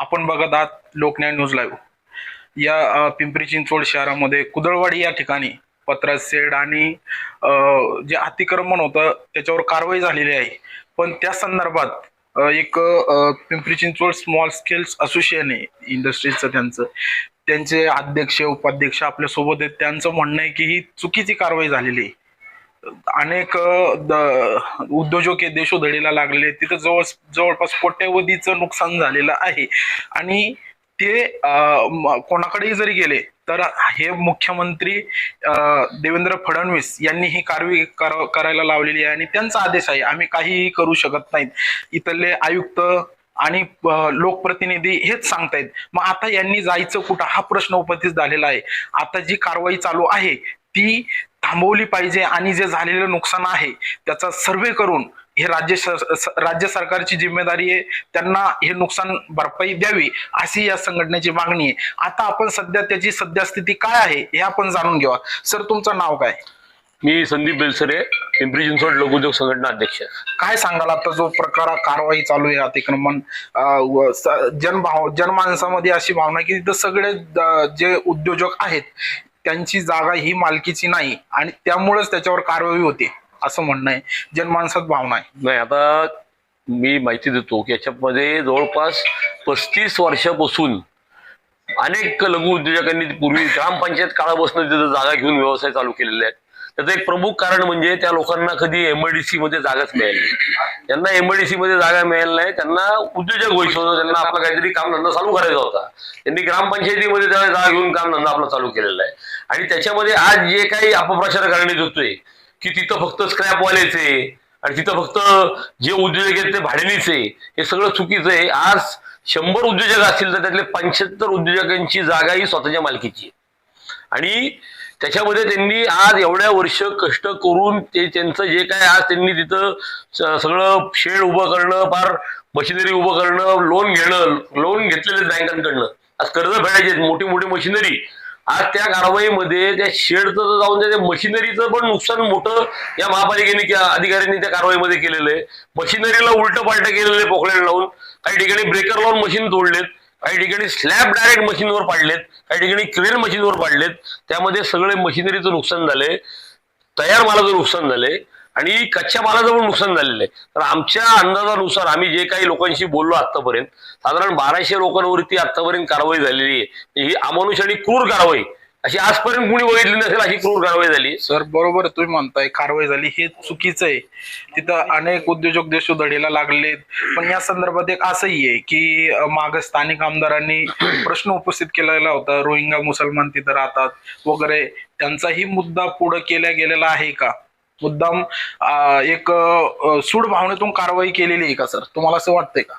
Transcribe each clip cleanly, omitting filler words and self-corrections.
आपण बघत आहात लोकन्याय न्यूज लाईव्ह. या पिंपरी चिंचवड शहरामध्ये कुदळवाडी या ठिकाणी पत्रासेड आणि जे अतिक्रमण होतं त्याच्यावर कारवाई झालेली आहे. पण त्या संदर्भात एक Pimpri Chinchwad small scales association आहे इंडस्ट्रीजचं, त्यांचे अध्यक्ष उपाध्यक्ष आपल्या सोबत आहेत. त्यांचं म्हणणं आहे की ही चुकीची कारवाई झालेली आहे. अनेक उद्योजक हे देशोधडीला लागले, तिथं जवळपास कोट्यवधीचं नुकसान झालेलं आहे. आणि ते कोणाकडेही जरी गेले तर हे मुख्यमंत्री देवेंद्र फडणवीस यांनी ही कारवाई करायला लावलेली आहे आणि त्यांचा आदेश आहे, आम्ही काहीही करू शकत नाहीत. इथले आयुक्त आणि लोकप्रतिनिधी हेच सांगतायत. मग आता यांनी जायचं कुठं हा प्रश्न उपस्थित झालेला आहे. आता जी कारवाई चालू आहे ती थांबवली पाहिजे आणि जे झालेलं नुकसान आहे त्याचा सर्वे करून हे राज्य सरकारची जिम्मेदारी आहे, त्यांना हे नुकसान भरपाई द्यावी अशी या संघटनेची मागणी आहे. आता आपण सध्या त्याची सद्यस्थिती काय आहे हे आपण जाणून घेऊया. सर, तुमचं नाव काय? मी संदीप बेलसरे, पिंपरी चिंचवड लोकोद्योग संघटना अध्यक्ष. काय सांगाल आता जो प्रकार कारवाई चालू आहे अतिक्रमण, जनमानसामध्ये अशी भावना की तिथं सगळे जे उद्योजक आहेत त्यांची जागा ही मालकीची नाही आणि त्यामुळेच त्याच्यावर कारवाई होते असं म्हणणं आहे, जनमानसात भावना आहे. नाही, आता मी माहिती देतो की याच्यामध्ये जवळपास 35 वर्षापासून अनेक लघु उद्योजकांनी पूर्वी ग्रामपंचायत काळापासून तिथं जागा घेऊन व्यवसाय चालू केलेले आहेत. त्याचं एक प्रमुख कारण म्हणजे त्या लोकांना कधी एमआयडीसी मध्ये जागाच मिळाली नाही. त्यांना एमआयडीसी मध्ये जागा मिळाली नाही, त्यांना उद्योजक व्हायचं होतं, त्यांना आपला काहीतरी कामधंदा चालू करायचा होता. त्यांनी ग्रामपंचायतीमध्ये त्या जागा घेऊन कामधंदा आपला चालू केलेला आहे. आणि त्याच्यामध्ये आज जे काही अपप्रचार करण्यात येतोय की तिथं फक्त स्क्रॅपवालेचे आणि तिथं फक्त जे उद्योजक आहेत ते भाड्यानीचे, हे सगळं चुकीचं आहे. आज 100 उद्योजक असतील तर त्यातले 75 उद्योजकांची जागा ही स्वतःच्या मालकीची आहे. आणि त्याच्यामध्ये त्यांनी आज एवढ्या वर्ष कष्ट करून ते त्यांचं जे काय आज त्यांनी तिथं सगळं शेड उभं करणं, फार मशिनरी उभं करणं, लोन घेतलेले बँकांकडनं, आज कर्ज फेडायचे मोठी मोठी मशिनरी. आज त्या कारवाईमध्ये त्या शेडचं जाऊन त्या मशिनरीचं पण नुकसान मोठं या महापालिकेने अधिकाऱ्यांनी त्या कारवाईमध्ये केलेलं आहे. मशिनरीला उलट पालट केलेलं आहे, पोकळ्याला लावून. काही ठिकाणी ब्रेकर लावून मशीन तोडलेत, काही ठिकाणी स्लॅब डायरेक्ट मशीनवर पाडलेत, काही ठिकाणी क्रेन मशीनवर पाडलेत. त्यामध्ये सगळे मशिनरीचं नुकसान झालंय, तयार मालाचं नुकसान झालंय आणि कच्च्या मालाचं पण नुकसान झालेलं आहे. तर आमच्या अंदाजानुसार आम्ही जे काही लोकांशी बोललो आतापर्यंत, साधारण 1200 लोकांवरती आतापर्यंत कारवाई झालेली आहे. ही अमानुष आणि क्रूर कारवाई अशी आजपर्यंत कुणी बघितली नसेल, अशी क्रूर कारवाई झाली. सर, बरोबर तुम्ही म्हणताय, कारवाई झाली हे चुकीचं आहे. तिथं अनेक उद्योजक देशोधडीला लागलेत. पण या संदर्भात एक असंही आहे की माग स्थानिक आमदारांनी प्रश्न उपस्थित केलेला होता, रोहिंगा मुसलमान तिथं राहतात वगैरे, त्यांचाही मुद्दा पुढे केला गेलेला आहे का? मुद्दाम एक सूड भावनेतून कारवाई केलेली आहे का सर? तुम्हाला असं वाटतंय का?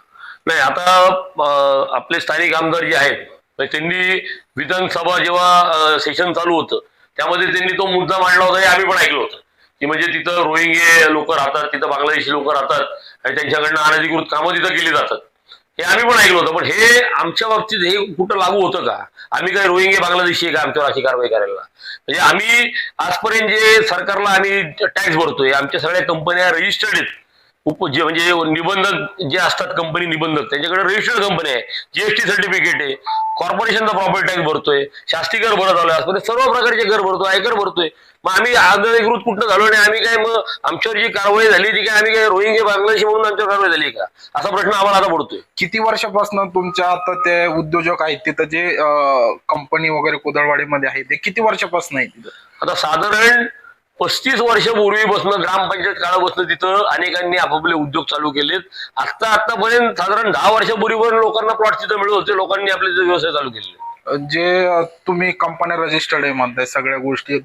नाही, आता आपले स्थानिक आमदार जे आहेत त्यांनी विधानसभा जेव्हा सेशन चालू होतं त्यामध्ये त्यांनी तो मुद्दा मांडला होता, हे आम्ही पण ऐकलं होतं की म्हणजे तिथं रोहिंगे लोक राहतात, तिथं बांगलादेशी लोक राहतात आणि त्यांच्याकडनं अनधिकृत कामं तिथं केली जातात, हे आम्ही पण ऐकलं होतं. पण हे आमच्या बाबतीत हे कुठं लागू होतं का? आम्ही काय रोहिंगे बांगलादेशी आहे का आमच्यावर अशी कारवाई करायला? म्हणजे आम्ही आजपर्यंत जे सरकारला आम्ही टॅक्स भरतोय, आमच्या सगळ्या कंपन्या रजिस्टर्ड आहेत. जे म्हणजे निबंधक जे असतात, कंपनी निबंधक, त्यांच्याकडे रजिस्टर्ड कंपनी आहे, जीएसटी सर्टिफिकेट आहे, कॉर्पोरेशनचा प्रॉपर्टी टॅक्स भरतोय, शास्ती कर भरत आलोय, आजपर्यंत सर्व प्रकारचे कर भरतोय, आयकर भरतोय. मग आम्ही अनधिकृत कुठं झालो नाही? आम्ही काय मग आमच्यावर जी कारवाई झाली ती काय आम्ही काय रोहिंगे बांगलादेशी म्हणून आमच्यावर कारवाई झाली का, असा प्रश्न आम्हाला आता पडतोय. किती वर्षापासून तुमच्या आता ते उद्योजक आहेत तिथं, जे कंपनी वगैरे कुदळवाडीमध्ये आहे, ते किती वर्षापासून आहे तिथं? आता साधारण 35 वर्षापूर्वीपासून ग्रामपंचायत काळापासून तिथं अनेकांनी आपापले उद्योग चालू केलेत. आतापर्यंत साधारण 10 वर्षापूर्वीवर लोकांना प्लॉट तिथं मिळत होते, लोकांनी आपले व्यवसाय चालू केले. जे तुम्ही कंपन्या रजिस्टर्ड आहे म्हणताय, सगळ्या गोष्टी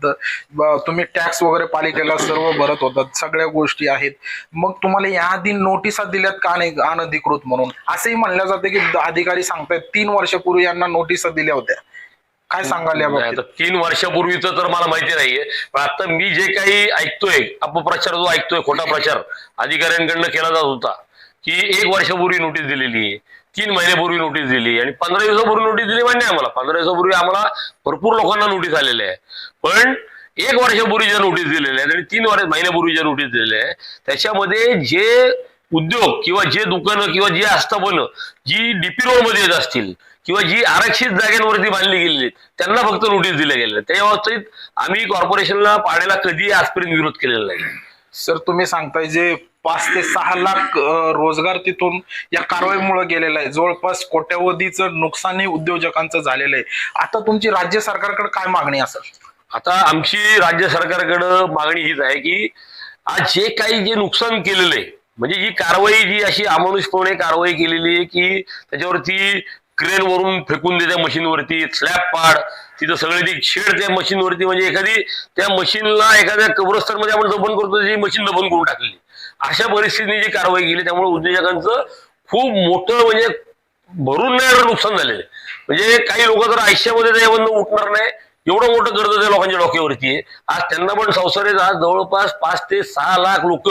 तुम्ही टॅक्स वगैरे पालिकेला सर्व भरत होतात, सगळ्या गोष्टी आहेत, मग तुम्हाला याआधी नोटिसा दिल्यात का नाही अनधिकृत म्हणून? असंही म्हणलं जाते की अधिकारी सांगतायत 3 वर्षापूर्वी यांना नोटिसा दिल्या होत्या. काय सांगाल याबाबतीत? 3 वर्षापूर्वीचं तर मला माहिती नाहीये, पण आता मी जे काही ऐकतोय, अपप्रचार जो ऐकतोय, खोटा प्रचार अधिकाऱ्यांकडनं केला जात होता की 1 वर्षापूर्वी नोटीस दिलेली आहे, 3 महिन्यापूर्वी नोटीस दिली आणि 15 दिवसापूर्वी नोटीस दिली. मान्य आम्हाला 15 दिवसापूर्वी आम्हाला भरपूर लोकांना नोटीस आलेल्या आहे. पण 1 वर्षापूर्वी ज्या नोटीस दिलेल्या आहेत आणि 3 महिन्यापूर्वी ज्या नोटीस दिलेल्या आहे त्याच्यामध्ये जे उद्योग किंवा जे दुकानं किंवा जे आस्थापनं जी डीपी रोड मध्ये येत असतील किंवा जी आरक्षित जागांवरती बांधली गेलेली आहेत, त्यांना फक्त नोटीस दिल्या गेल्या. त्या बाबतीत आम्ही कॉर्पोरेशनला पाडायला कधी आजपर्यंत विरोध केलेला नाही. सर, तुम्ही सांगताय जे 5 ते 6 लाख रोजगार तिथून या कारवाईमुळे गेलेला आहे, जवळपास कोट्यवधीचं नुकसानही उद्योजकांचं झालेलं आहे. आता तुमची राज्य सरकारकडे काय मागणी असेल? आता आमची राज्य सरकारकडं मागणी हीच आहे की आज जे काही जे नुकसान केलेलं आहे, म्हणजे जी कारवाई जी अशी अमानुषपणे कारवाई केलेली आहे की त्याच्यावरती क्रेन वरून फेकून दे त्या मशीनवरती, स्लॅब पाड, तिथं सगळे ती शेड त्या मशीनवरती, म्हणजे एखादी त्या मशीनला एखाद्या कब्रस्तानमध्ये आपण दफन करतो ती मशीन दफन करून टाकलेली, अशा परिस्थितीने जी कारवाई केली त्यामुळे उद्योजकांचं खूप मोठं म्हणजे भरून नाही नुकसान झालेलं आहे. म्हणजे काही लोक तर आयुष्यामध्ये त्याच्यामधून उठणार नाही एवढं मोठं कर्ज त्या लोकांच्या डोक्यावरती आहे. आज त्यांना पण संसारित आज जवळपास 5 ते 6 लाख लोक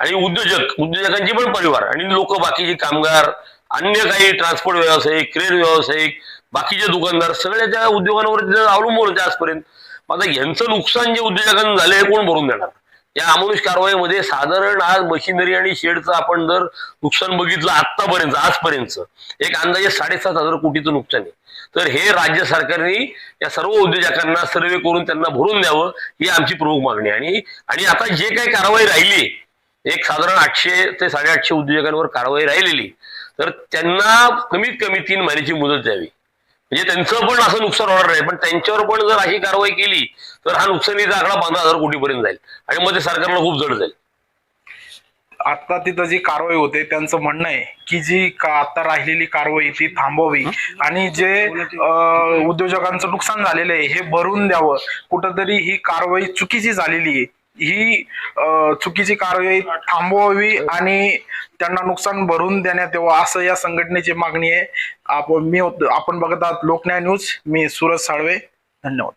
आणि उद्योजकांचे पण परिवार आणि लोक बाकीचे कामगार, अन्य काही ट्रान्सपोर्ट व्यावसायिक, क्रेन व्यावसायिक, बाकीचे दुकानदार सगळ्या त्या उद्योगांवरती अवलंबून होते आजपर्यंत. आता यांचं नुकसान जे उद्योजकांना झालंय कोण भरून देणार? या अमानुष कारवाईमध्ये साधारण आज मशिनरी आणि शेडचं आपण जर नुकसान बघितलं आतापर्यंत आजपर्यंत एक अंदाजे 7,500 कोटीचं नुकसान आहे. तर हे राज्य सरकारने या सर्व उद्योजकांना सर्वे करून त्यांना भरून द्यावं ही आमची प्रमुख मागणी आहे. आणि आता जे काही कारवाई राहिली, एक साधारण 800 ते 850 उद्योजकांवर कारवाई राहिलेली, तर त्यांना कमीत कमी 3 महिन्याची मुदत द्यावी. म्हणजे त्यांचं पण असं नुकसान होणार नाही, पण त्यांच्यावर पण जर अशी कारवाई केली तर हा नुकसानीचा आकडा 15,000 कोटीपर्यंत जाईल आणि मग ते सरकारला खूप जड जाईल. आता तिथं जी कारवाई होते त्यांचं म्हणणं आहे की जी आता राहिलेली कारवाई ती थांबवावी आणि जे उद्योजकांचं नुकसान झालेलं आहे हे भरून द्यावं. कुठंतरी ही कारवाई चुकीची झालेली आहे, ही चुकीची कारवाई थांबवावी आणि त्यांना नुकसान भरून देण्यात यावं असं या संघटनेची मागणी आहे. आपण बघत आहात लोकन्याय न्यूज. मी सूरज साळवे. धन्यवाद.